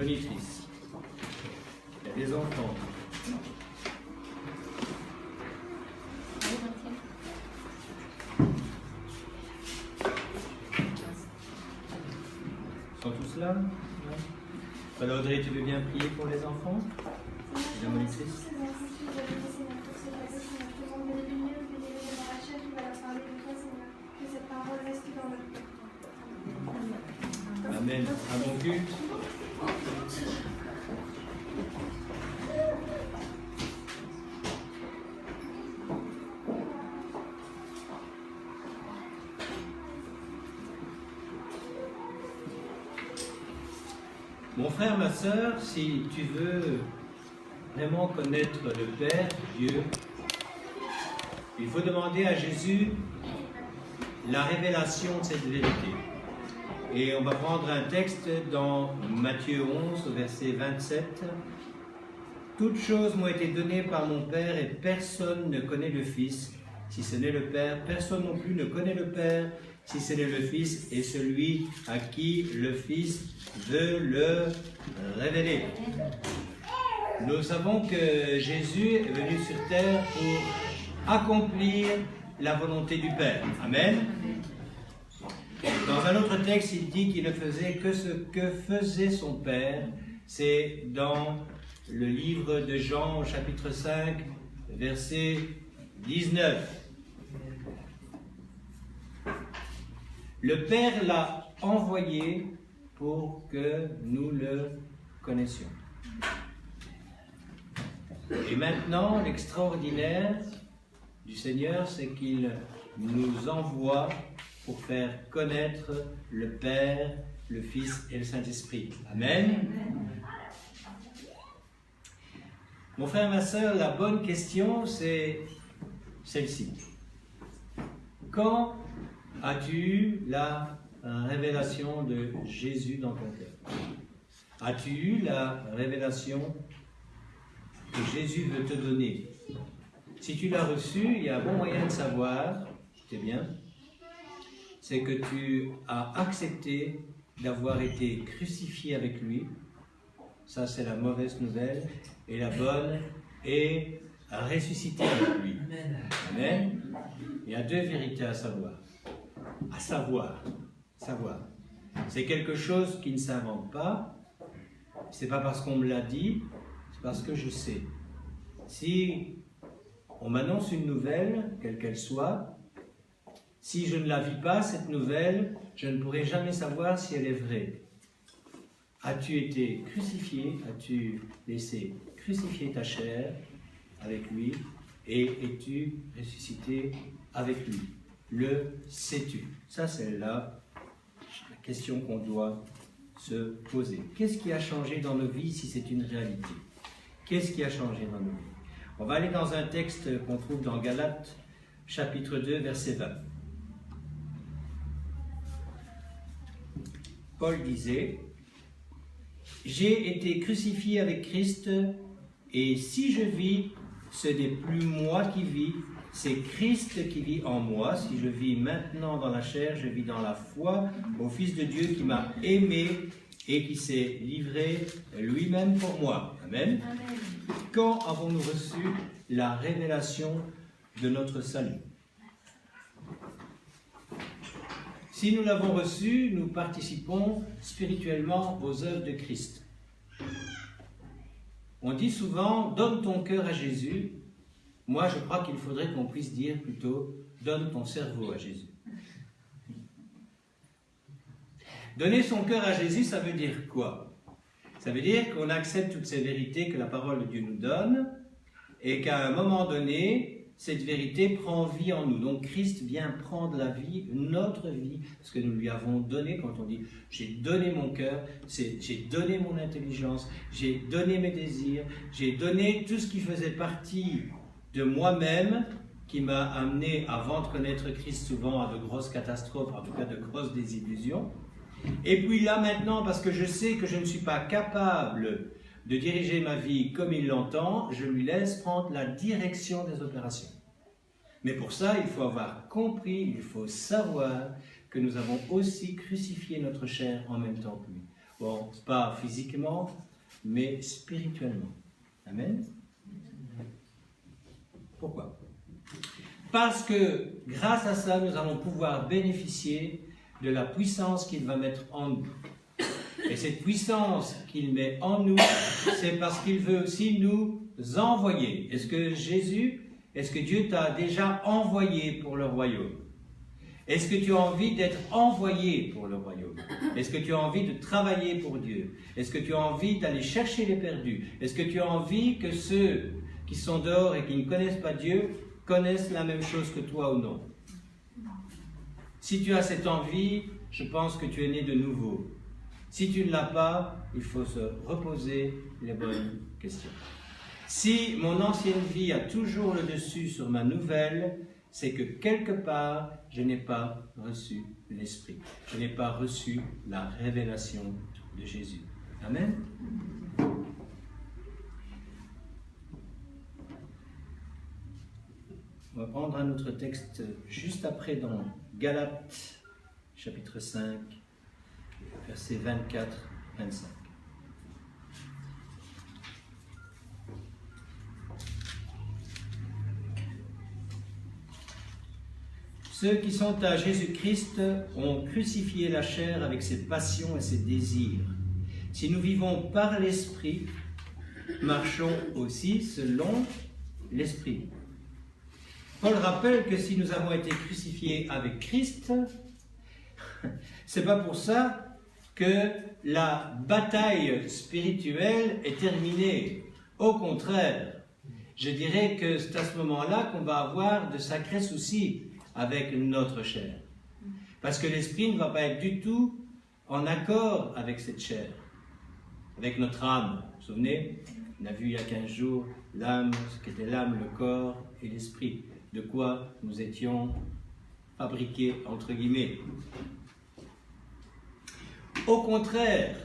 monitrice. Il y a des enfants. Ils sont tous là? Alors Audrey, tu veux bien prier pour les enfants? La monitrice. Amen. À bon culte. Mon frère, ma sœur, si tu veux vraiment connaître le Père, Dieu, il faut demander à Jésus la révélation de cette vérité. Et on va prendre un texte dans Matthieu 11, au verset 27. « Toutes choses m'ont été données par mon Père et personne ne connaît le Fils, si ce n'est le Père. Personne non plus ne connaît le Père, si ce n'est le Fils et celui à qui le Fils veut le révéler. » Nous savons que Jésus est venu sur terre pour accomplir la volonté du Père. Amen. Dans un autre texte, il dit qu'il ne faisait que ce que faisait son Père. C'est dans le livre de Jean, au chapitre 5, verset 19. Le Père l'a envoyé pour que nous le connaissions. Et maintenant, l'extraordinaire du Seigneur, c'est qu'il nous envoie pour faire connaître le Père, le Fils et le Saint-Esprit. Amen. Mon frère, ma sœur, la bonne question, c'est celle-ci. Quand as-tu eu la révélation de Jésus dans ton cœur? As-tu eu la révélation que Jésus veut te donner? Si tu l'as reçu, il y a un bon moyen de savoir, c'est bien, c'est que tu as accepté d'avoir été crucifié avec lui. Ça, c'est la mauvaise nouvelle. Et la bonne est ressuscité avec lui. Amen. Il y a deux vérités à savoir. Savoir. C'est quelque chose qui ne s'invente pas. C'est pas parce qu'on me l'a dit, c'est parce que je sais. Si on m'annonce une nouvelle, quelle qu'elle soit, si je ne la vis pas, cette nouvelle, je ne pourrai jamais savoir si elle est vraie. As-tu été crucifié? As-tu laissé crucifier ta chair avec lui? Et es-tu ressuscité avec lui? Le sais-tu? Ça, c'est la question qu'on doit se poser. Qu'est-ce qui a changé dans nos vies si c'est une réalité? Qu'est-ce qui a changé dans nos vies? On va aller dans un texte qu'on trouve dans Galates, chapitre 2, verset 20. Paul disait: « J'ai été crucifié avec Christ, et si je vis, ce n'est plus moi qui vis, c'est Christ qui vit en moi. Si je vis maintenant dans la chair, je vis dans la foi au Fils de Dieu qui m'a aimé et qui s'est livré lui-même pour moi. » Amen. Amen. Quand avons-nous reçu la révélation de notre salut? Si nous l'avons reçu, nous participons spirituellement aux œuvres de Christ. On dit souvent, donne ton cœur à Jésus. Moi, je crois qu'il faudrait qu'on puisse dire plutôt, donne ton cerveau à Jésus. Donner son cœur à Jésus, ça veut dire quoi? Ça veut dire qu'on accepte toutes ces vérités que la parole de Dieu nous donne et qu'à un moment donné, cette vérité prend vie en nous. Donc Christ vient prendre la vie, notre vie, parce que nous lui avons donné. Quand on dit « j'ai donné mon cœur », c'est j'ai donné mon intelligence, j'ai donné mes désirs, j'ai donné tout ce qui faisait partie de moi-même, qui m'a amené, avant de connaître Christ, souvent à de grosses catastrophes, en tout cas de grosses désillusions. Et puis là maintenant, parce que je sais que je ne suis pas capable de diriger ma vie comme il l'entend, je lui laisse prendre la direction des opérations. Mais pour ça, il faut avoir compris, il faut savoir que nous avons aussi crucifié notre chair en même temps que lui. Bon, pas physiquement, mais spirituellement. Amen. Pourquoi? Parce que grâce à ça, nous allons pouvoir bénéficier de la puissance qu'il va mettre en nous. Et cette puissance qu'il met en nous, c'est parce qu'il veut aussi nous envoyer. Est-ce que Dieu t'a déjà envoyé pour le royaume? Est-ce que tu as envie d'être envoyé pour le royaume? Est-ce que tu as envie de travailler pour Dieu? Est-ce que tu as envie d'aller chercher les perdus? Est-ce que tu as envie que ceux qui sont dehors et qui ne connaissent pas Dieu connaissent la même chose que toi ou non? Si tu as cette envie, je pense que tu es né de nouveau. Si tu ne l'as pas, il faut se reposer les bonnes questions. Si mon ancienne vie a toujours le dessus sur ma nouvelle, c'est que quelque part, je n'ai pas reçu l'Esprit. Je n'ai pas reçu la révélation de Jésus. Amen. On va prendre un autre texte juste après dans Galates, chapitre 5, versets 24-25. Ceux qui sont à Jésus-Christ ont crucifié la chair avec ses passions et ses désirs. Si nous vivons par l'Esprit, marchons aussi selon l'Esprit. Paul rappelle que si nous avons été crucifiés avec Christ, c'est pas pour ça que la bataille spirituelle est terminée. Au contraire, je dirais que c'est à ce moment-là qu'on va avoir de sacrés soucis avec notre chair. Parce que l'esprit ne va pas être du tout en accord avec cette chair, avec notre âme. Vous vous souvenez? On a vu il y a 15 jours l'âme, ce qu'était l'âme, le corps et l'esprit. De quoi nous étions fabriqués, entre guillemets. Au contraire,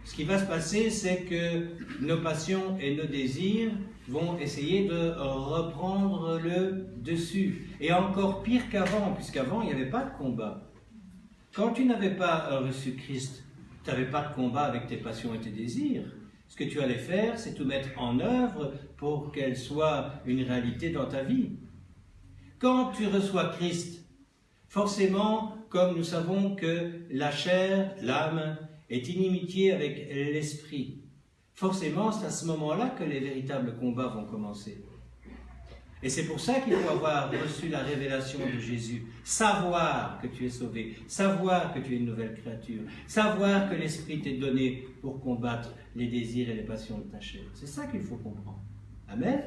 ce qui va se passer, c'est que nos passions et nos désirs vont essayer de reprendre le dessus. Et encore pire qu'avant, puisqu'avant, il n'y avait pas de combat. Quand tu n'avais pas reçu Christ, tu n'avais pas de combat avec tes passions et tes désirs. Ce que tu allais faire, c'est tout mettre en œuvre pour qu'elle soit une réalité dans ta vie. Quand tu reçois Christ, forcément, comme nous savons que la chair, l'âme, est inimitié avec l'esprit, forcément, c'est à ce moment-là que les véritables combats vont commencer. Et c'est pour ça qu'il faut avoir reçu la révélation de Jésus, savoir que tu es sauvé, savoir que tu es une nouvelle créature, savoir que l'Esprit t'est donné pour combattre les désirs et les passions de ta chair. C'est ça qu'il faut comprendre. Amen.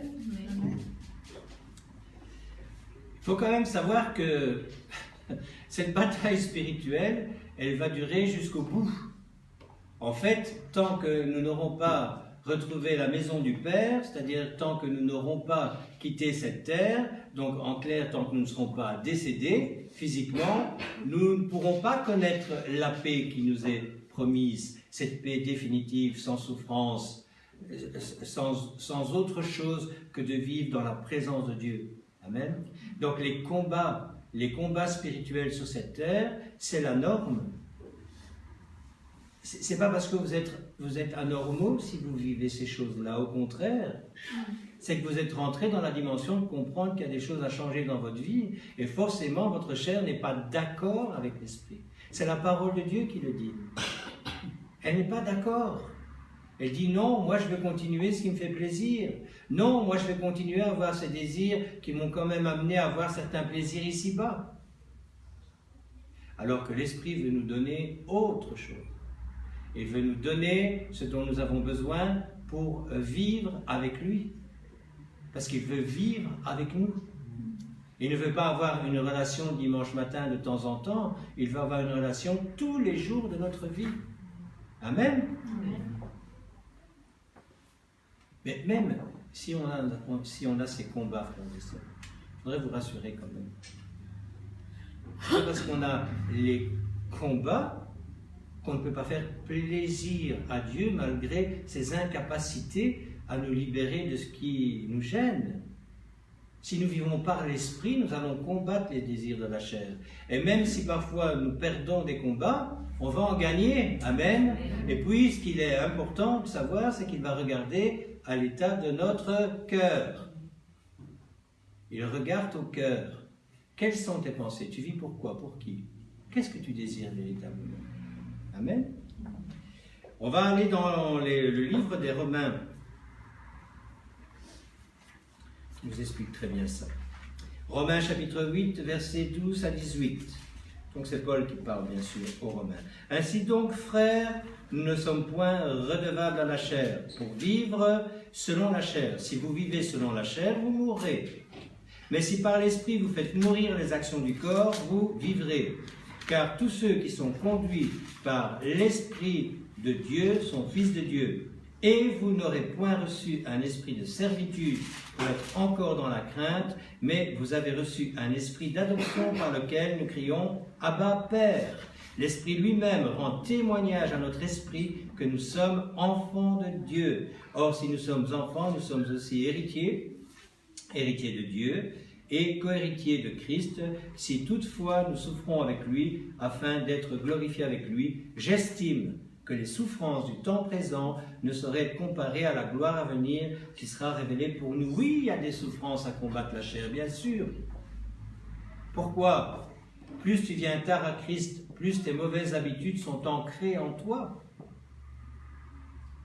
Amen. Il faut quand même savoir que cette bataille spirituelle, elle va durer jusqu'au bout. En fait, tant que nous n'aurons pas retrouvé la maison du Père, c'est-à-dire tant que nous n'aurons pas quitté cette terre, donc en clair, tant que nous ne serons pas décédés physiquement, nous ne pourrons pas connaître la paix qui nous est promise, cette paix définitive, sans souffrance, sans autre chose que de vivre dans la présence de Dieu. Amen. Donc les combats spirituels sur cette terre, c'est la norme. C'est pas parce que vous êtes anormaux si vous vivez ces choses-là. Au contraire, c'est que vous êtes rentrés dans la dimension de comprendre qu'il y a des choses à changer dans votre vie et forcément votre chair n'est pas d'accord avec l'esprit. C'est la parole de Dieu qui le dit. Elle n'est pas d'accord. Elle dit non, moi je veux continuer ce qui me fait plaisir. Non, moi je vais continuer à avoir ces désirs qui m'ont quand même amené à avoir certains plaisirs ici-bas. Alors que l'esprit veut nous donner autre chose. Il veut nous donner ce dont nous avons besoin pour vivre avec lui. Parce qu'il veut vivre avec nous. Il ne veut pas avoir une relation dimanche matin de temps en temps, il veut avoir une relation tous les jours de notre vie. Amen. Amen. Mais même si on a ces combats, frères et sœurs, je voudrais vous rassurer quand même. C'est parce qu'on a les combats qu'on ne peut pas faire plaisir à Dieu malgré ses incapacités à nous libérer de ce qui nous gêne. Si nous vivons par l'esprit, nous allons combattre les désirs de la chair. Et même si parfois nous perdons des combats, on va en gagner. Amen. Et puis, ce qu'il est important de savoir, c'est qu'il va regarder à l'état de notre cœur. Il regarde au cœur. Quelles sont tes pensées? Tu vis pour quoi? Pour qui? Qu'est-ce que tu désires véritablement? Amen. On va aller dans le livre des Romains. Il nous explique très bien ça. Romains chapitre 8, versets 12 à 18. Donc c'est Paul qui parle bien sûr aux Romains. Ainsi donc, frères, nous ne sommes point redevables à la chair pour vivre selon la chair. Si vous vivez selon la chair, vous mourrez. Mais si par l'esprit vous faites mourir les actions du corps, vous vivrez. Car tous ceux qui sont conduits par l'esprit de Dieu sont fils de Dieu. Et vous n'aurez point reçu un esprit de servitude pour être encore dans la crainte, mais vous avez reçu un esprit d'adoption par lequel nous crions « Abba, Père ». L'Esprit lui-même rend témoignage à notre esprit que nous sommes enfants de Dieu. Or, si nous sommes enfants, nous sommes aussi héritiers de Dieu et co-héritiers de Christ, si toutefois nous souffrons avec lui afin d'être glorifiés avec lui. J'estime que les souffrances du temps présent ne sauraient être comparées à la gloire à venir qui sera révélée pour nous. Oui, il y a des souffrances à combattre la chair, bien sûr. Pourquoi? Plus tu viens tard à Christ, plus tes mauvaises habitudes sont ancrées en toi.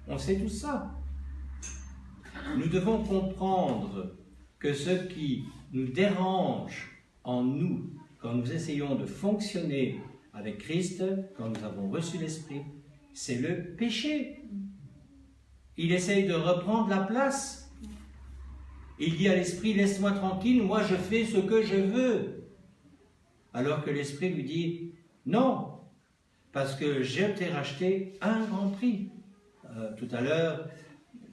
On sait tout ça. Nous devons comprendre que ce qui nous dérange en nous, quand nous essayons de fonctionner avec Christ, quand nous avons reçu l'Esprit, c'est le péché. Il essaye de reprendre la place. Il dit à l'Esprit, laisse-moi tranquille, moi je fais ce que je veux. Alors que l'Esprit lui dit, non, parce que je t'ai racheté un grand prix. Tout à l'heure,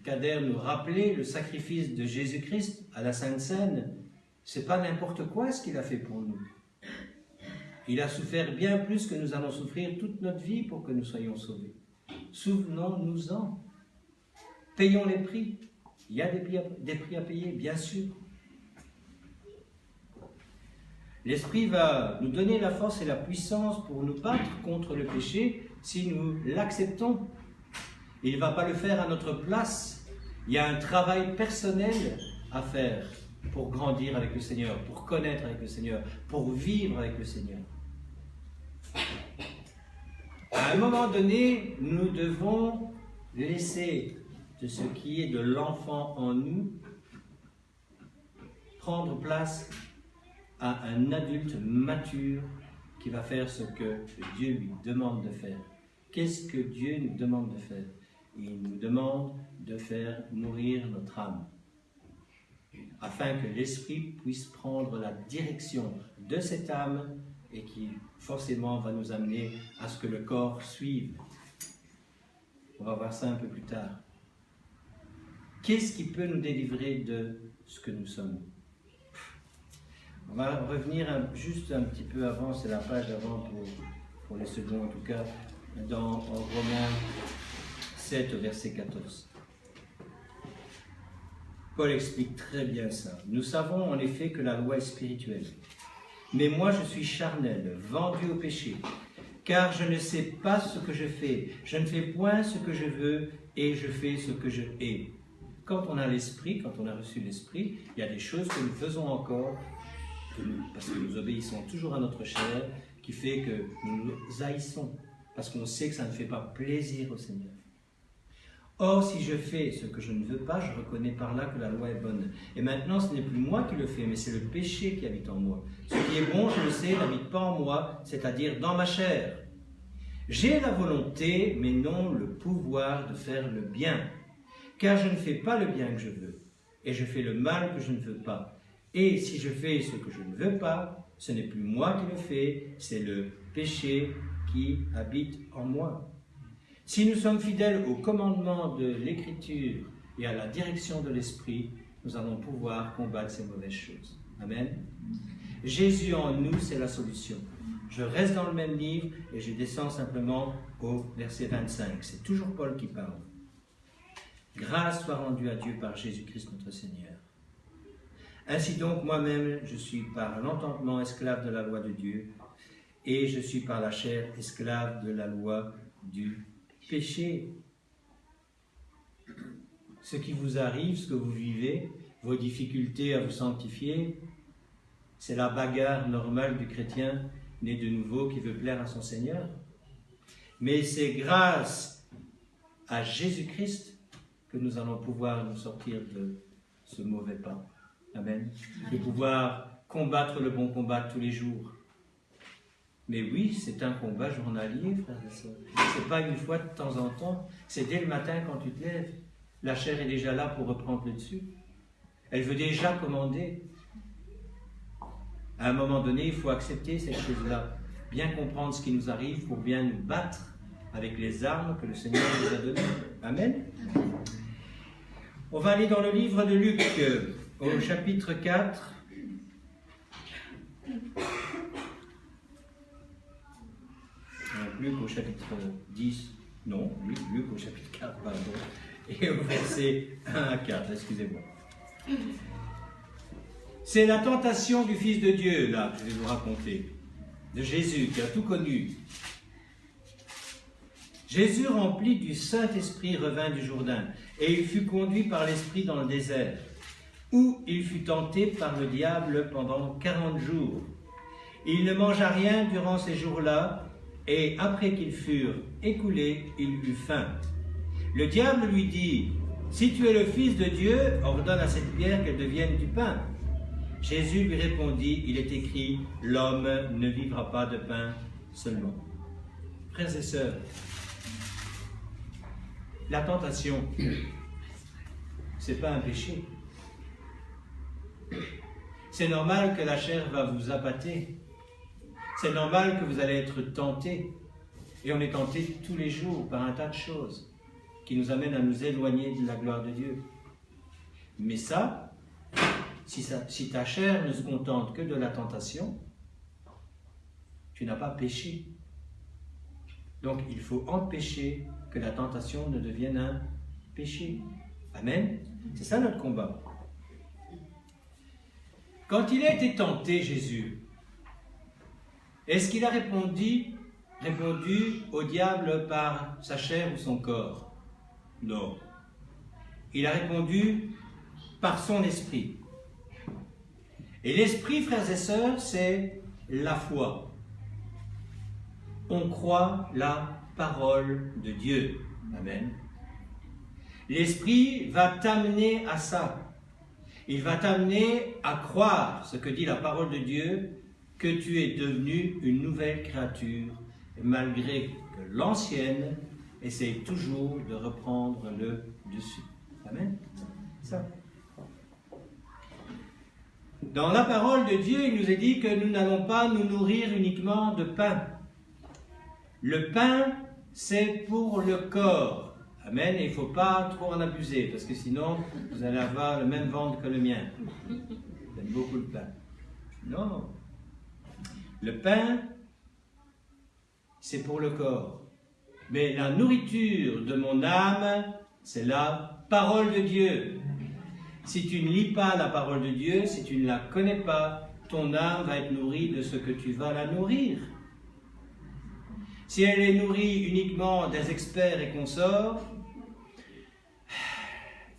Kader nous rappelait le sacrifice de Jésus-Christ à la Sainte Seine. C'est pas n'importe quoi ce qu'il a fait pour nous. Il a souffert bien plus que nous allons souffrir toute notre vie pour que nous soyons sauvés. Souvenons-nous-en. Payons les prix. Il y a des prix à payer, bien sûr. L'Esprit va nous donner la force et la puissance pour nous battre contre le péché si nous l'acceptons. Il ne va pas le faire à notre place. Il y a un travail personnel à faire pour grandir avec le Seigneur, pour connaître avec le Seigneur, pour vivre avec le Seigneur. À un moment donné, nous devons laisser de ce qui est de l'enfant en nous prendre place à un adulte mature qui va faire ce que Dieu lui demande de faire. Qu'est-ce que Dieu nous demande de faire? Il nous demande de faire mourir notre âme, afin que l'Esprit puisse prendre la direction de cette âme et qui forcément va nous amener à ce que le corps suive. On va voir ça un peu plus tard. Qu'est-ce qui peut nous délivrer de ce que nous sommes? On va revenir juste un petit peu avant, c'est la page avant pour les seconds en tout cas, dans Romains 7 verset 14. Paul explique très bien ça. Nous savons en effet que la loi est spirituelle. Mais moi je suis charnel, vendu au péché, car je ne sais pas ce que je fais. Je ne fais point ce que je veux et je fais ce que je hais. Quand on a l'Esprit, quand on a reçu l'Esprit, il y a des choses que nous faisons encore, parce que nous obéissons toujours à notre chair, qui fait que nous nous haïssons, parce qu'on sait que ça ne fait pas plaisir au Seigneur. Or, si je fais ce que je ne veux pas, je reconnais par là que la loi est bonne. Et maintenant, ce n'est plus moi qui le fais, mais c'est le péché qui habite en moi. Ce qui est bon, je le sais, n'habite pas en moi, c'est-à-dire dans ma chair. J'ai la volonté, mais non le pouvoir de faire le bien. Car je ne fais pas le bien que je veux, et je fais le mal que je ne veux pas. Et si je fais ce que je ne veux pas, ce n'est plus moi qui le fais, c'est le péché qui habite en moi. Si nous sommes fidèles au commandement de l'Écriture et à la direction de l'Esprit, nous allons pouvoir combattre ces mauvaises choses. Amen. Jésus en nous, c'est la solution. Je reste dans le même livre et je descends simplement au verset 25. C'est toujours Paul qui parle. Grâce soit rendue à Dieu par Jésus-Christ notre Seigneur. Ainsi donc, moi-même, je suis par l'entendement esclave de la loi de Dieu, et je suis par la chair esclave de la loi du péché. Ce qui vous arrive, ce que vous vivez, vos difficultés à vous sanctifier, c'est la bagarre normale du chrétien né de nouveau qui veut plaire à son Seigneur. Mais c'est grâce à Jésus-Christ que nous allons pouvoir nous sortir de ce mauvais pas. Amen. De pouvoir combattre le bon combat tous les jours. Mais oui, c'est un combat journalier, frères et sœurs. C'est pas une fois de temps en temps. C'est dès le matin quand tu te lèves. La chair est déjà là pour reprendre le dessus. Elle veut déjà commander. À un moment donné, il faut accepter cette chose-là. Bien comprendre ce qui nous arrive pour bien nous battre avec les armes que le Seigneur nous a données. Amen. On va aller dans le livre de Luc, au chapitre 4. Luc au chapitre 10. Non, Luc au chapitre 4, pardon. Et au verset 1 à 4, excusez-moi. C'est la tentation du Fils de Dieu, là, que je vais vous raconter, de Jésus, qui a tout connu. Jésus, rempli du Saint-Esprit, revint du Jourdain, et il fut conduit par l'Esprit dans le désert, où il fut tenté par le diable pendant 40 jours. Il ne mangea rien durant ces jours-là, et après qu'ils furent écoulés, il eut faim. Le diable lui dit, « Si tu es le Fils de Dieu, ordonne à cette pierre qu'elle devienne du pain. » Jésus lui répondit, « Il est écrit, l'homme ne vivra pas de pain seulement. » Frères et sœurs, la tentation, c'est pas un péché. C'est normal que la chair va vous appâter. C'est normal que vous allez être tenté. Et on est tenté tous les jours par un tas de choses qui nous amènent à nous éloigner de la gloire de Dieu. Mais ça, si ta chair ne se contente que de la tentation, tu n'as pas péché. Donc il faut empêcher que la tentation ne devienne un péché. Amen. C'est ça notre combat. Quand il a été tenté, Jésus, est-ce qu'il a répondu au diable par sa chair ou son corps? Non. Il a répondu par son esprit. Et l'esprit, frères et sœurs, c'est la foi. On croit la parole de Dieu. Amen. L'esprit va t'amener à ça. Il va t'amener à croire ce que dit la parole de Dieu, que tu es devenu une nouvelle créature, malgré que l'ancienne essaye toujours de reprendre le dessus. Amen. Ça. Dans la parole de Dieu, il nous est dit que nous n'allons pas nous nourrir uniquement de pain. Le pain, c'est pour le corps. Amen. Et il ne faut pas trop en abuser, parce que sinon, vous allez avoir le même ventre que le mien. J'aime beaucoup le pain. Non. Le pain, c'est pour le corps. Mais la nourriture de mon âme, c'est la parole de Dieu. Si tu ne lis pas la parole de Dieu, si tu ne la connais pas, ton âme va être nourrie de ce que tu vas la nourrir. Si elle est nourrie uniquement des experts et consorts,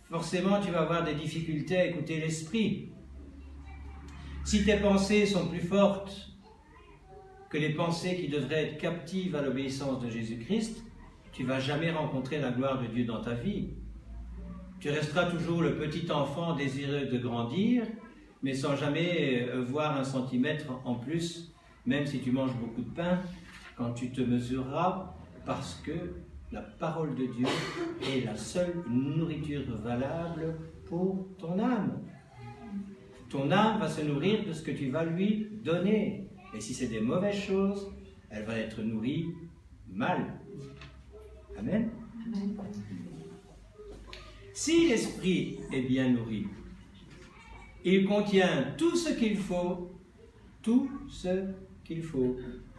forcément tu vas avoir des difficultés à écouter l'esprit. Si tes pensées sont plus fortes que les pensées qui devraient être captives à l'obéissance de Jésus-Christ, tu ne vas jamais rencontrer la gloire de Dieu dans ta vie. Tu resteras toujours le petit enfant désireux de grandir, mais sans jamais voir un centimètre en plus, même si tu manges beaucoup de pain, quand tu te mesureras, parce que la parole de Dieu est la seule nourriture valable pour ton âme. Ton âme va se nourrir de ce que tu vas lui donner. Et si c'est des mauvaises choses, elle va être nourrie mal. Amen. Amen. Si l'esprit est bien nourri, il contient tout ce qu'il faut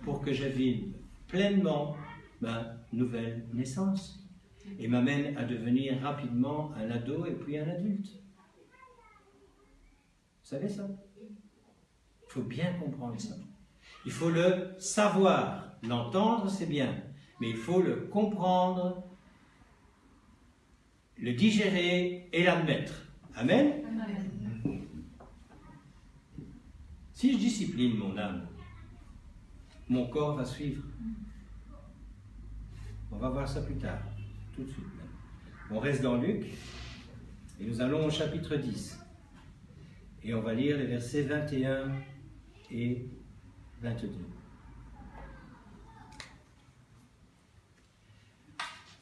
pour que je vive pleinement ma nouvelle naissance et m'amène à devenir rapidement un ado et puis un adulte. savez ça? Il faut bien comprendre ça. Il faut le savoir. L'entendre, c'est bien. Mais il faut le comprendre, le digérer et l'admettre. Amen? Amen. Si je discipline mon âme, mon corps va suivre. On va voir ça plus tard, tout de suite. On reste dans Luc et nous allons au chapitre 10. Et on va lire les versets 21 et 22.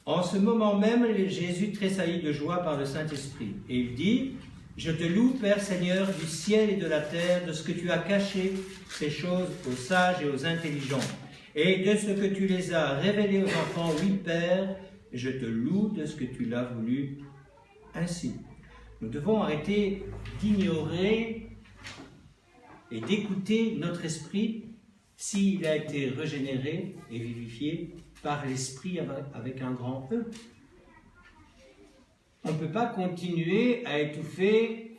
En ce moment même, Jésus tressaillit de joie par le Saint-Esprit. Et il dit, « Je te loue, Père Seigneur, du ciel et de la terre, de ce que tu as caché ces choses aux sages et aux intelligents, et de ce que tu les as révélées aux enfants. Oui, Père, je te loue de ce que tu l'as voulu ainsi. » Nous devons arrêter d'ignorer et d'écouter notre esprit s'il a été régénéré et vivifié par l'esprit avec un grand E. On ne peut pas continuer à étouffer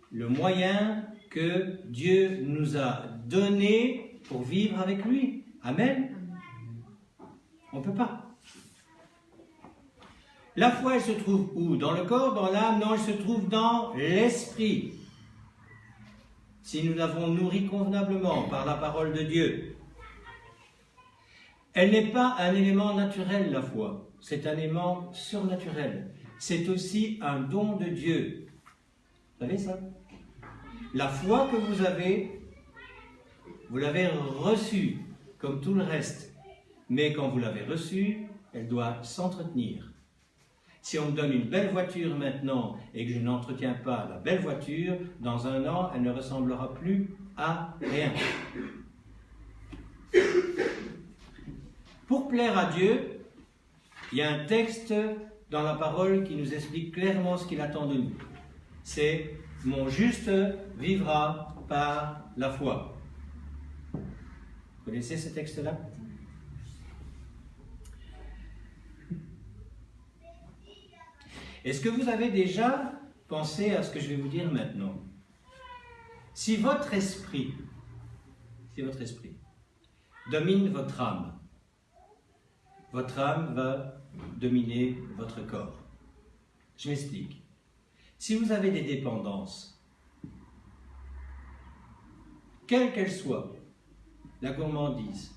le moyen que Dieu nous a donné pour vivre avec lui. Amen. On ne peut pas. La foi, elle se trouve où? Dans le corps, dans l'âme? Non, elle se trouve dans l'esprit. Si nous l'avons nourri convenablement par la parole de Dieu. Elle n'est pas un élément naturel, la foi. C'est un élément surnaturel. C'est aussi un don de Dieu. Vous savez ça? La foi que vous l'avez reçue, comme tout le reste. Mais quand vous l'avez reçue, elle doit s'entretenir. Si on me donne une belle voiture maintenant et que je n'entretiens pas la belle voiture, dans un an, elle ne ressemblera plus à rien. Pour plaire à Dieu, il y a un texte dans la parole qui nous explique clairement ce qu'il attend de nous. C'est « Mon juste vivra par la foi ». Vous connaissez ce texte-là? Est-ce que vous avez déjà pensé à ce que je vais vous dire maintenant? Si votre esprit domine votre âme va dominer votre corps. Je m'explique. Si vous avez des dépendances, quelles qu'elles soient, la gourmandise,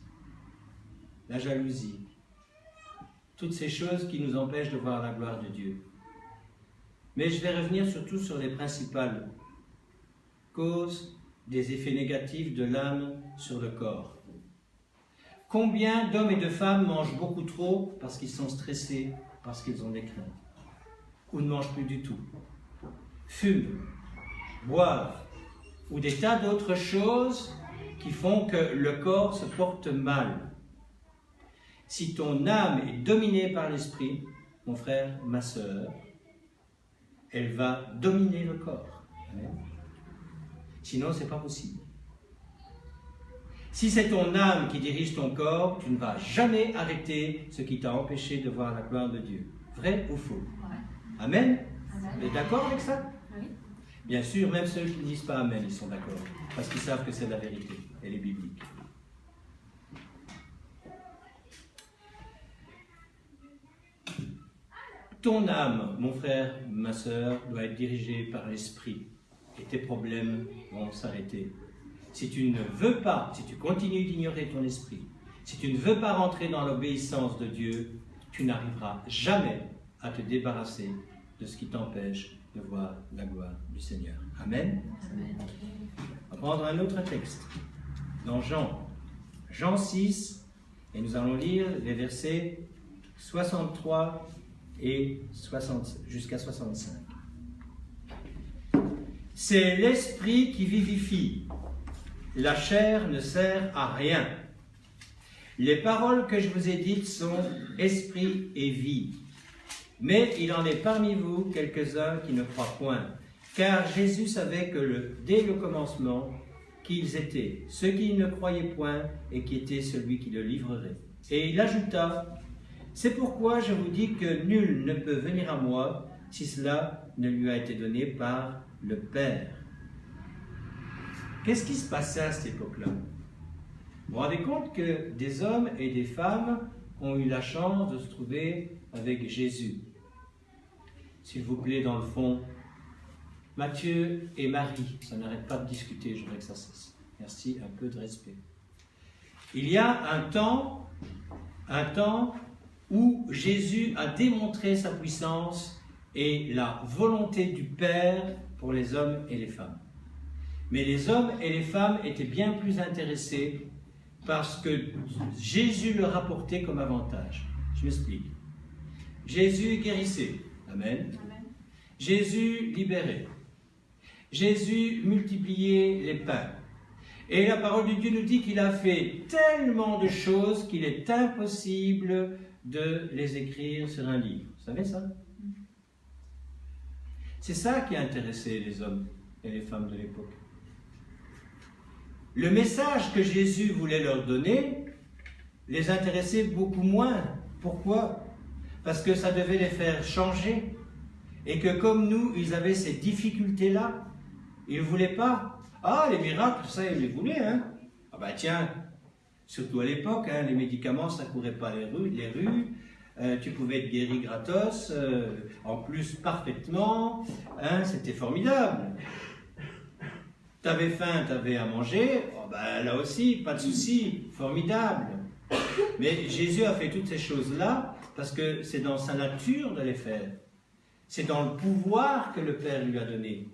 la jalousie, toutes ces choses qui nous empêchent de voir la gloire de Dieu. Mais je vais revenir surtout sur les principales causes des effets négatifs de l'âme sur le corps. Combien d'hommes et de femmes mangent beaucoup trop parce qu'ils sont stressés, parce qu'ils ont des craintes, ou ne mangent plus du tout, fument, boivent, ou des tas d'autres choses qui font que le corps se porte mal. Si ton âme est dominée par l'esprit, mon frère, ma sœur, elle va dominer le corps. Amen. Sinon, ce n'est pas possible. Si c'est ton âme qui dirige ton corps, tu ne vas jamais arrêter ce qui t'a empêché de voir la gloire de Dieu. Vrai ou faux? Amen. Vous êtes d'accord avec ça? Oui. Bien sûr, même ceux qui ne disent pas Amen, ils sont d'accord. Parce qu'ils savent que c'est la vérité. Elle est biblique. Ton âme, mon frère, ma sœur, doit être dirigée par l'esprit. Et tes problèmes vont s'arrêter. Si tu ne veux pas, si tu continues d'ignorer ton esprit, si tu ne veux pas rentrer dans l'obéissance de Dieu, tu n'arriveras jamais à te débarrasser de ce qui t'empêche de voir la gloire du Seigneur. Amen. Amen. On va prendre un autre texte, dans Jean 6, et nous allons lire les versets 63 et jusqu'à 65. C'est l'esprit qui vivifie. La chair ne sert à rien. Les paroles que je vous ai dites sont esprit et vie. Mais il en est parmi vous quelques-uns qui ne croient point. Car Jésus savait que dès le commencement, qu'ils étaient ceux qui ne croyaient point et qui étaient celui qui le livrerait. Et il ajouta, « C'est pourquoi je vous dis que nul ne peut venir à moi si cela ne lui a été donné par le Père. » Qu'est-ce qui se passait à cette époque-là? Vous vous rendez compte que des hommes et des femmes ont eu la chance de se trouver avec Jésus. S'il vous plaît, dans le fond, Matthieu et Marie, ça n'arrête pas de discuter, je voudrais que ça cesse. Merci, un peu de respect. Il y a un temps où Jésus a démontré sa puissance et la volonté du Père pour les hommes et les femmes. Mais les hommes et les femmes étaient bien plus intéressés parce que Jésus leur apportait comme avantage. Je m'explique. Jésus guérissait. Amen. Amen. Jésus libérait. Jésus multipliait les pains. Et la parole de Dieu nous dit qu'il a fait tellement de choses qu'il est impossible de les écrire sur un livre. Vous savez ça? C'est ça qui a intéressé les hommes et les femmes de l'époque. Le message que Jésus voulait leur donner les intéressait beaucoup moins. Pourquoi? Parce que ça devait les faire changer. Et que comme nous, ils avaient ces difficultés-là. Ils ne voulaient pas. Ah, les miracles, ça, ils les voulaient, hein. Ah ben tiens, surtout à l'époque, hein, les médicaments, ça ne courait pas les rues. Tu pouvais être guéri gratos, en plus parfaitement. Hein, c'était formidable. Tu avais faim, tu avais à manger. Oh ben, là aussi, pas de souci, formidable. Mais Jésus a fait toutes ces choses-là parce que c'est dans sa nature de les faire. C'est dans le pouvoir que le Père lui a donné.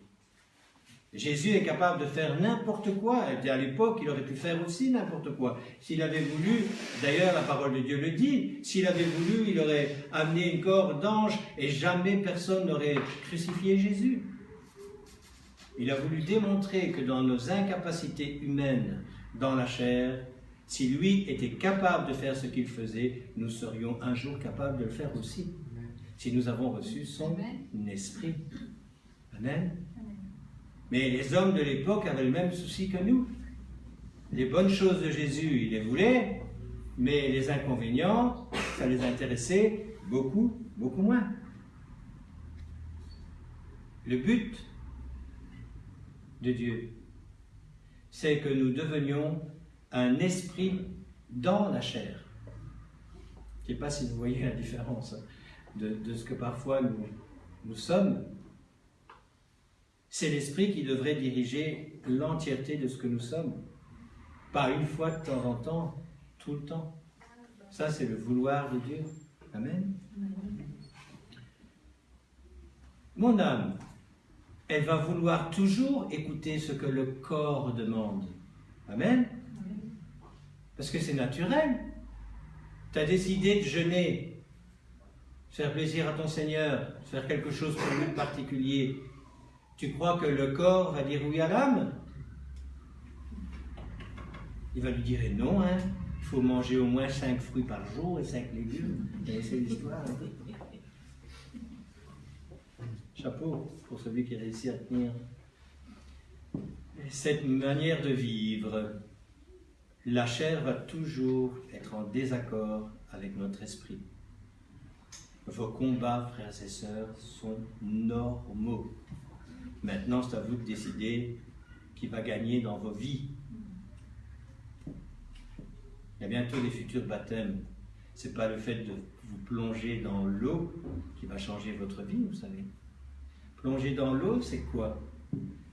Jésus est capable de faire n'importe quoi. Et à l'époque, il aurait pu faire aussi n'importe quoi. S'il avait voulu, d'ailleurs la parole de Dieu le dit, s'il avait voulu, il aurait amené une corde d'ange et jamais personne n'aurait crucifié Jésus. Il a voulu démontrer que dans nos incapacités humaines, dans la chair, si lui était capable de faire ce qu'il faisait, nous serions un jour capables de le faire aussi. Si nous avons reçu son esprit. Amen. Mais les hommes de l'époque avaient le même souci que nous. Les bonnes choses de Jésus, ils les voulaient, mais les inconvénients, ça les intéressait beaucoup, beaucoup moins. Le but de Dieu, c'est que nous devenions un esprit dans la chair. Je ne sais pas si vous voyez la différence de ce que parfois nous sommes. C'est l'esprit qui devrait diriger l'entièreté de ce que nous sommes. Pas une fois de temps en temps, tout le temps. Ça, c'est le vouloir de Dieu. Amen. Mon âme, elle va vouloir toujours écouter ce que le corps demande. Amen. Parce que c'est naturel. Tu as décidé de jeûner, faire plaisir à ton Seigneur, faire quelque chose pour lui de particulier. Tu crois que le corps va dire oui à l'âme? Il va lui dire non, hein. Il faut manger au moins 5 fruits par jour et 5 légumes. C'est l'histoire. Chapeau pour celui qui réussit à tenir cette manière de vivre. La chair va toujours être en désaccord avec notre esprit. Vos combats, frères et sœurs, sont normaux. Maintenant, c'est à vous de décider qui va gagner dans vos vies. Il y a bientôt les futurs baptêmes. Ce n'est pas le fait de vous plonger dans l'eau qui va changer votre vie, vous savez. Plonger dans l'eau, c'est quoi?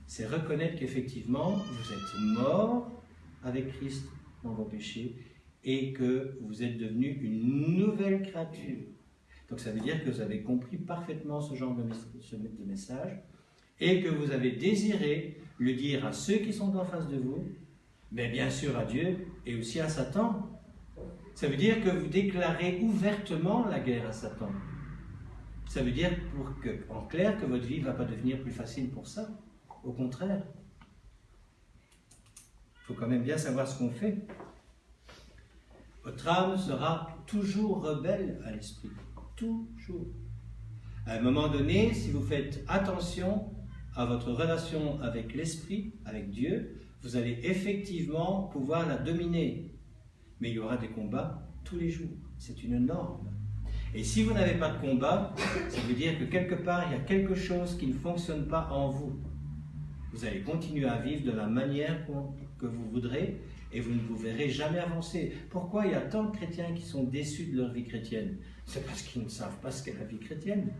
C'est reconnaître qu'effectivement, vous êtes mort avec Christ dans vos péchés et que vous êtes devenu une nouvelle créature. Donc ça veut dire que vous avez compris parfaitement ce genre de message et que vous avez désiré le dire à ceux qui sont en face de vous, mais bien sûr à Dieu et aussi à Satan. Ça veut dire que vous déclarez ouvertement la guerre à Satan. Ça veut dire, en clair, que votre vie ne va pas devenir plus facile pour ça. Au contraire. Il faut quand même bien savoir ce qu'on fait. Votre âme sera toujours rebelle à l'esprit. Toujours. À un moment donné, si vous faites attention à votre relation avec l'esprit, avec Dieu, vous allez effectivement pouvoir la dominer. Mais il y aura des combats tous les jours. C'est une norme. Et si vous n'avez pas de combat, ça veut dire que quelque part, il y a quelque chose qui ne fonctionne pas en vous. vous allez continuer à vivre de la manière que vous voudrez et vous ne vous verrez jamais avancer. Pourquoi il y a tant de chrétiens qui sont déçus de leur vie chrétienne? C'est parce qu'ils ne savent pas ce qu'est la vie chrétienne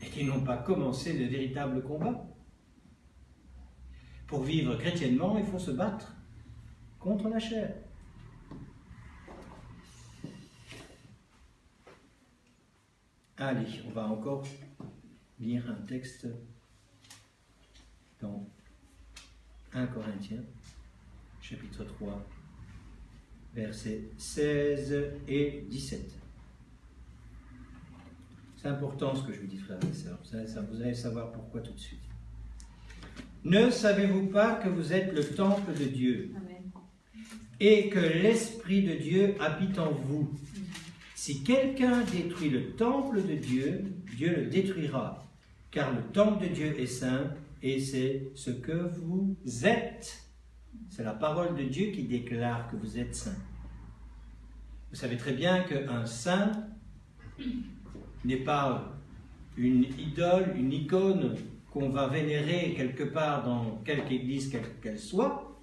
et qu'ils n'ont pas commencé de véritables combats. Pour vivre chrétiennement, il faut se battre contre la chair. Allez, on va encore lire un texte dans 1 Corinthiens, chapitre 3, versets 16 et 17. C'est important ce que je vous dis, frères et sœurs. Vous allez savoir pourquoi tout de suite. Ne savez-vous pas que vous êtes le temple de Dieu et que l'Esprit de Dieu habite en vous? Si quelqu'un détruit le temple de Dieu, Dieu le détruira, car le temple de Dieu est saint et c'est ce que vous êtes. C'est la parole de Dieu qui déclare que vous êtes saint. Vous savez très bien qu'un saint n'est pas une idole, une icône qu'on va vénérer quelque part dans quelque église qu'elle soit,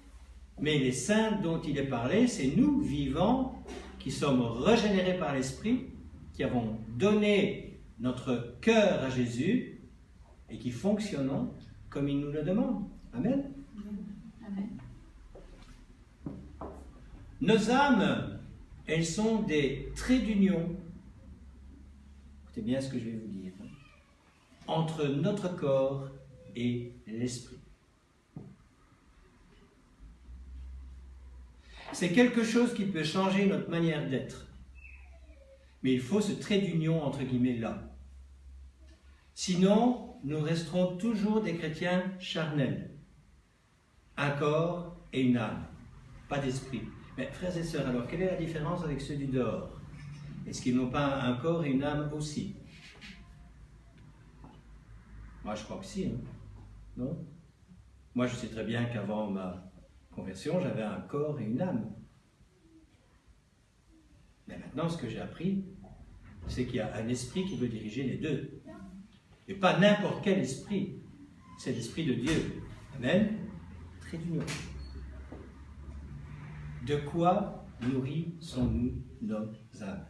mais les saints dont il est parlé, c'est nous, vivants, qui sommes régénérés par l'Esprit, qui avons donné notre cœur à Jésus et qui fonctionnons comme il nous le demande. Amen. Amen. Nos âmes, elles sont des traits d'union. Écoutez bien ce que je vais vous dire. Entre notre corps et l'esprit. C'est quelque chose qui peut changer notre manière d'être. Mais il faut ce trait d'union, entre guillemets, là. Sinon, nous resterons toujours des chrétiens charnels. Un corps et une âme, pas d'esprit. Mais frères et sœurs, alors quelle est la différence avec ceux du dehors? Est-ce qu'ils n'ont pas un corps et une âme aussi? Moi, je crois que si. Hein? Non? Moi, je sais très bien qu'avant ma conversion, j'avais un corps et une âme. Mais maintenant, ce que j'ai appris, c'est qu'il y a un esprit qui veut diriger les deux. Et pas n'importe quel esprit. C'est l'esprit de Dieu. Amen. Très d'union. De quoi nourrissons-nous nos âmes?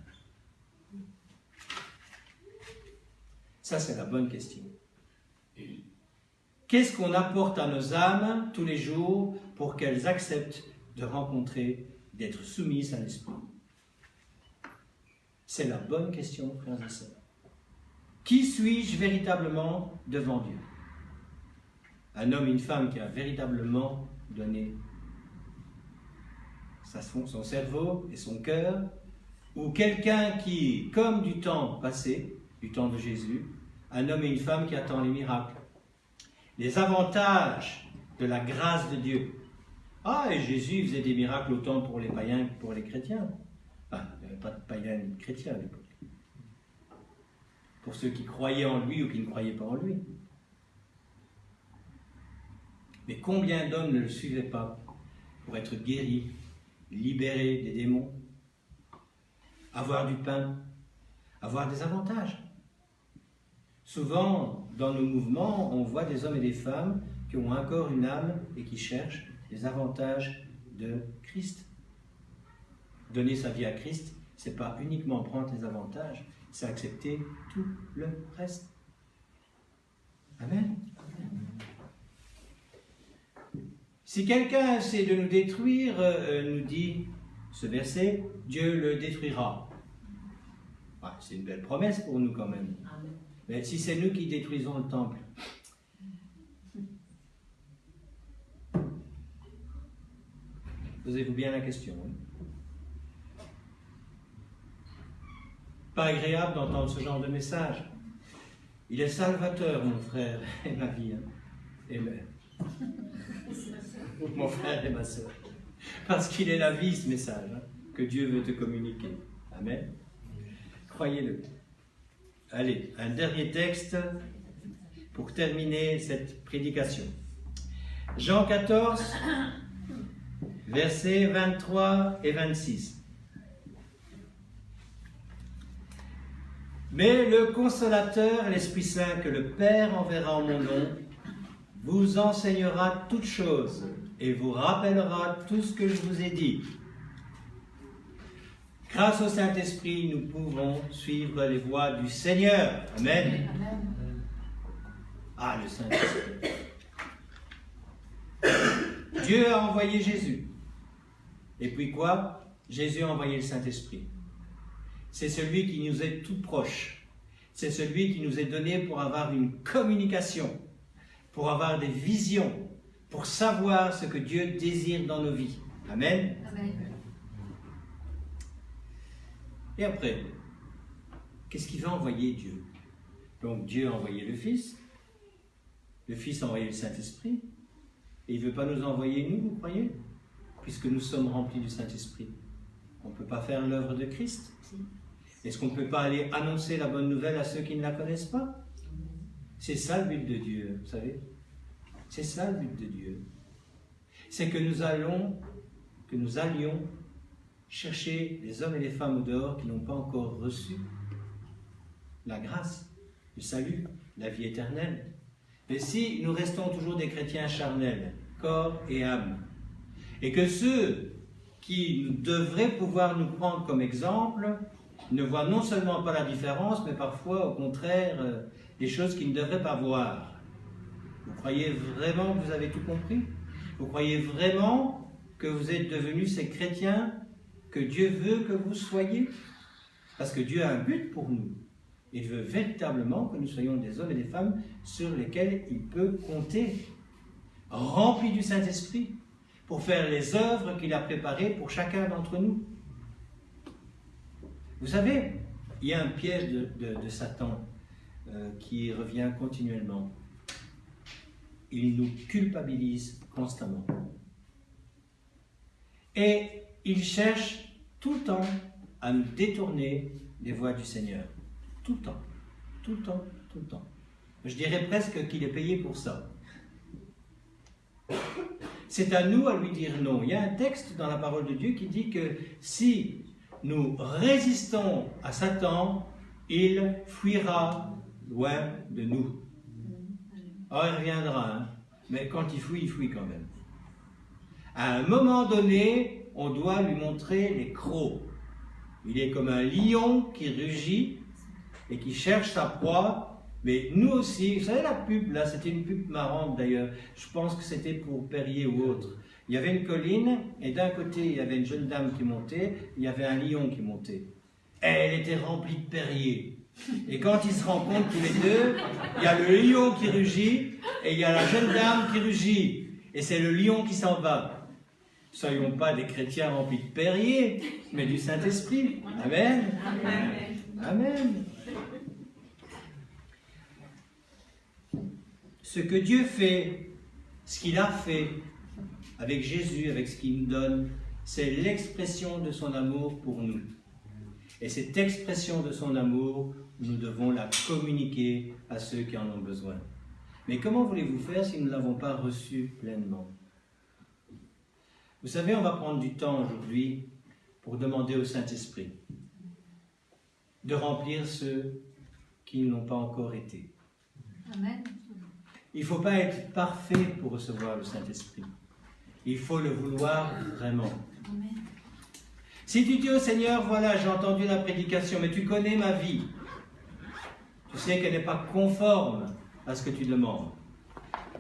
Ça, c'est la bonne question. Qu'est-ce qu'on apporte à nos âmes tous les jours pour qu'elles acceptent de rencontrer, d'être soumises à l'Esprit? C'est la bonne question, frères et sœurs. Qui suis-je véritablement devant Dieu? Un homme et une femme qui a véritablement donné son cerveau et son cœur, ou quelqu'un qui, comme du temps passé, du temps de Jésus, un homme et une femme qui attendent les miracles, les avantages de la grâce de Dieu. Ah, et Jésus faisait des miracles autant pour les païens que pour les chrétiens. Enfin, il n'y avait pas de païens ni de chrétiens à l'époque. Pour ceux qui croyaient en lui ou qui ne croyaient pas en lui. Mais combien d'hommes ne le suivaient pas pour être guéris, libérés des démons, avoir du pain, avoir des avantages? Souvent, dans nos mouvements, on voit des hommes et des femmes qui ont un corps, une âme et qui cherchent les avantages de Christ. Donner sa vie à Christ, ce n'est pas uniquement prendre les avantages, c'est accepter tout le reste. Amen. Si quelqu'un essaie de nous détruire, nous dit ce verset, Dieu le détruira. Ouais, c'est une belle promesse pour nous quand même. Amen. Mais si c'est nous qui détruisons le temple, posez-vous bien la question. Hein? Pas agréable d'entendre ce genre de message. Il est salvateur, mon frère et ma vie. Hein? Et mon frère et ma soeur. Parce qu'il est la vie, ce message, hein, que Dieu veut te communiquer. Amen. Croyez-le. Allez, un dernier texte pour terminer cette prédication. Jean 14, versets 23 et 26. Mais le Consolateur, l'Esprit Saint, que le Père enverra en mon nom, vous enseignera toutes choses et vous rappellera tout ce que je vous ai dit. Grâce au Saint-Esprit, nous pouvons suivre les voies du Seigneur. Amen. Amen. Ah, le Saint-Esprit. Dieu a envoyé Jésus. Et puis quoi? Jésus a envoyé le Saint-Esprit. C'est celui qui nous est tout proche. C'est celui qui nous est donné pour avoir une communication, pour avoir des visions, pour savoir ce que Dieu désire dans nos vies. Amen. Amen. Et après, qu'est-ce qu'il va envoyer Dieu? Donc Dieu a envoyé le Fils a envoyé le Saint-Esprit, et il ne veut pas nous envoyer nous, vous croyez? Puisque nous sommes remplis du Saint-Esprit. On ne peut pas faire l'œuvre de Christ? Est-ce qu'on ne peut pas aller annoncer la bonne nouvelle à ceux qui ne la connaissent pas? C'est ça le but de Dieu, vous savez? C'est ça le but de Dieu. C'est que nous allions chercher les hommes et les femmes au dehors qui n'ont pas encore reçu la grâce, le salut, la vie éternelle. Mais si nous restons toujours des chrétiens charnels, corps et âme, et que ceux qui devraient pouvoir nous prendre comme exemple ne voient non seulement pas la différence, mais parfois, au contraire, des choses qu'ils ne devraient pas voir. Vous croyez vraiment que vous avez tout compris? Vous croyez vraiment que vous êtes devenus ces chrétiens que Dieu veut que vous soyez? Parce que Dieu a un but pour nous. Il veut véritablement que nous soyons des hommes et des femmes sur lesquels il peut compter, remplis du Saint-Esprit, pour faire les œuvres qu'il a préparées pour chacun d'entre nous. Vous savez, il y a un piège de Satan qui revient continuellement. Il nous culpabilise constamment. Et il cherche tout le temps à nous détourner des voies du Seigneur. Tout le temps, tout le temps, tout le temps. Je dirais presque qu'il est payé pour ça. C'est à nous à lui dire non. Il y a un texte dans la parole de Dieu qui dit que si nous résistons à Satan, il fuira loin de nous. Oh, il reviendra, hein? Mais quand il fuit quand même. À un moment donné, on doit lui montrer les crocs. Il est comme un lion qui rugit et qui cherche sa proie. Mais nous aussi, vous savez la pub là, c'était une pub marrante d'ailleurs, je pense que c'était pour Perrier ou autre. Il y avait une colline et d'un côté il y avait une jeune dame qui montait, il y avait un lion qui montait. Et elle était remplie de Perrier. Et quand ils se rencontrent tous les deux, il y a le lion qui rugit et il y a la jeune dame qui rugit. Et c'est le lion qui s'en va. Soyons pas des chrétiens remplis de Perrier, mais du Saint-Esprit. Amen. Amen. Amen. Ce que Dieu fait, ce qu'il a fait avec Jésus, avec ce qu'il nous donne, c'est l'expression de son amour pour nous. Et cette expression de son amour, nous devons la communiquer à ceux qui en ont besoin. Mais comment voulez-vous faire si nous ne l'avons pas reçu pleinement? Vous savez, on va prendre du temps aujourd'hui pour demander au Saint-Esprit de remplir ceux qui n'ont pas encore été. Amen. Il ne faut pas être parfait pour recevoir le Saint-Esprit. Il faut le vouloir vraiment. Amen. Si tu dis au Seigneur, voilà, j'ai entendu la prédication, mais tu connais ma vie. Tu sais qu'elle n'est pas conforme à ce que tu demandes.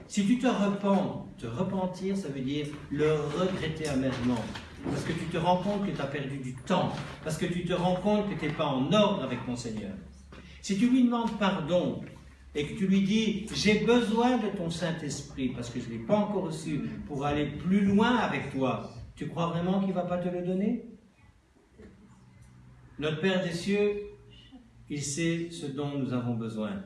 Si tu te repens, te repentir, ça veut dire le regretter amèrement. Parce que tu te rends compte que tu as perdu du temps. Parce que tu te rends compte que tu n'es pas en ordre avec ton Seigneur. Si tu lui demandes pardon, et que tu lui dis, j'ai besoin de ton Saint-Esprit, parce que je ne l'ai pas encore reçu, pour aller plus loin avec toi, tu crois vraiment qu'il ne va pas te le donner? Notre Père des cieux, il sait ce dont nous avons besoin.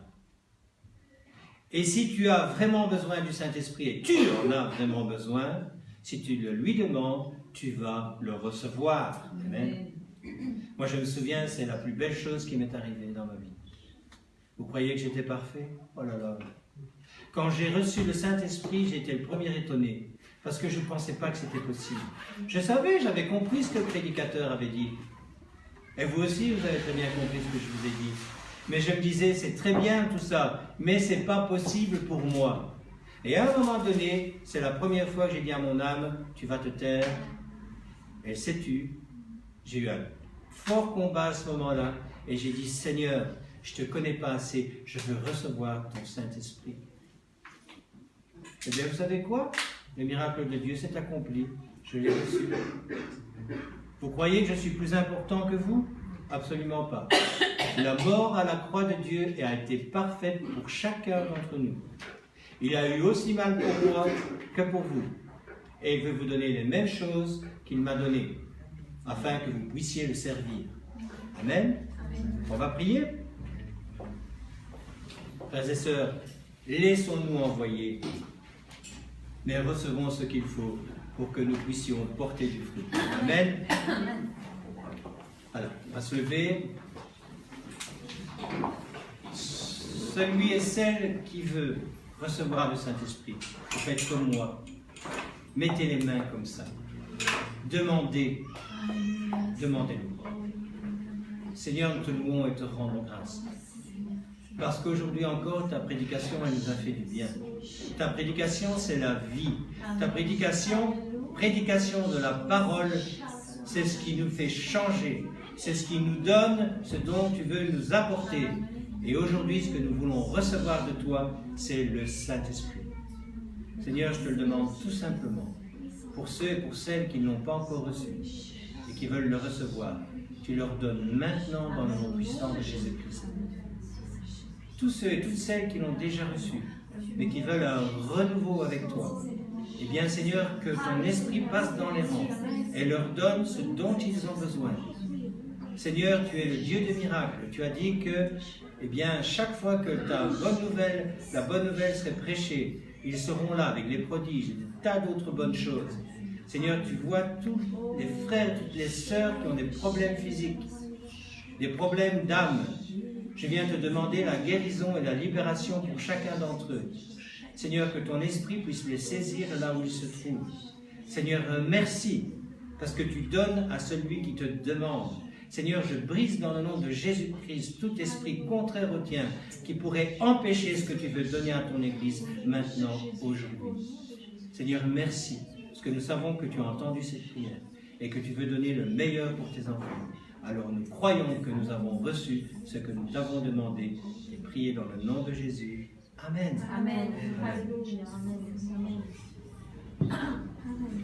Et si tu as vraiment besoin du Saint-Esprit, et tu en as vraiment besoin, si tu le lui demandes, tu vas le recevoir. Amen. Moi je me souviens, c'est la plus belle chose qui m'est arrivée dans ma vie. Vous croyez que j'étais parfait? Oh là là. Quand j'ai reçu le Saint-Esprit, j'ai été le premier étonné, parce que je ne pensais pas que c'était possible. Je savais, j'avais compris ce que le prédicateur avait dit. Et vous aussi, vous avez très bien compris ce que je vous ai dit. Mais je me disais, c'est très bien tout ça, mais ce n'est pas possible pour moi. Et à un moment donné, c'est la première fois que j'ai dit à mon âme, tu vas te taire. Elle s'est tue. J'ai eu un fort combat à ce moment-là. Et j'ai dit, Seigneur, je ne te connais pas assez, je veux recevoir ton Saint-Esprit. Eh bien, vous savez quoi? Le miracle de Dieu s'est accompli. Je l'ai reçu. Vous croyez que je suis plus important que vous? Absolument pas. La mort à la croix de Dieu a été parfaite pour chacun d'entre nous. Il a eu aussi mal pour moi que pour vous. Et il veut vous donner les mêmes choses qu'il m'a données, afin que vous puissiez le servir. Amen. On va prier. Frères et sœurs, laissons-nous envoyer, mais recevons ce qu'il faut pour que nous puissions porter du fruit. Amen. Alors, on va se lever. Celui et celle qui veut recevoir le Saint-Esprit, faites comme moi. Mettez les mains comme ça. Demandez. Demandez-nous. Seigneur, nous te louons et te rendons grâce. Parce qu'aujourd'hui encore, ta prédication, elle nous a fait du bien. Ta prédication, c'est la vie. Ta prédication de la parole, c'est ce qui nous fait changer. C'est ce qui nous donne ce dont tu veux nous apporter. Et aujourd'hui, ce que nous voulons recevoir de toi, c'est le Saint-Esprit. Seigneur, je te le demande tout simplement, pour ceux et pour celles qui ne l'ont pas encore reçu et qui veulent le recevoir, tu leur donnes maintenant dans le nom puissant de Jésus-Christ. Tous ceux et toutes celles qui l'ont déjà reçu, mais qui veulent un renouveau avec toi, eh bien Seigneur, que ton esprit passe dans les rangs et leur donne ce dont ils ont besoin. Seigneur, tu es le Dieu des miracles. Tu as dit que, eh bien, chaque fois que la bonne nouvelle serait prêchée, ils seront là avec les prodiges et des tas d'autres bonnes choses. Seigneur, tu vois tous les frères, toutes les sœurs qui ont des problèmes physiques, des problèmes d'âme. Je viens te demander la guérison et la libération pour chacun d'entre eux. Seigneur, que ton esprit puisse les saisir là où ils se trouvent. Seigneur, merci, parce que tu donnes à celui qui te demande. Seigneur, je brise dans le nom de Jésus-Christ tout esprit contraire au tien qui pourrait empêcher ce que tu veux donner à ton Église maintenant, aujourd'hui. Seigneur, merci, parce que nous savons que tu as entendu cette prière et que tu veux donner le meilleur pour tes enfants. Alors nous croyons que nous avons reçu ce que nous t'avons demandé et prié dans le nom de Jésus. Amen. Amen. Amen. Alléluia. Amen. Amen.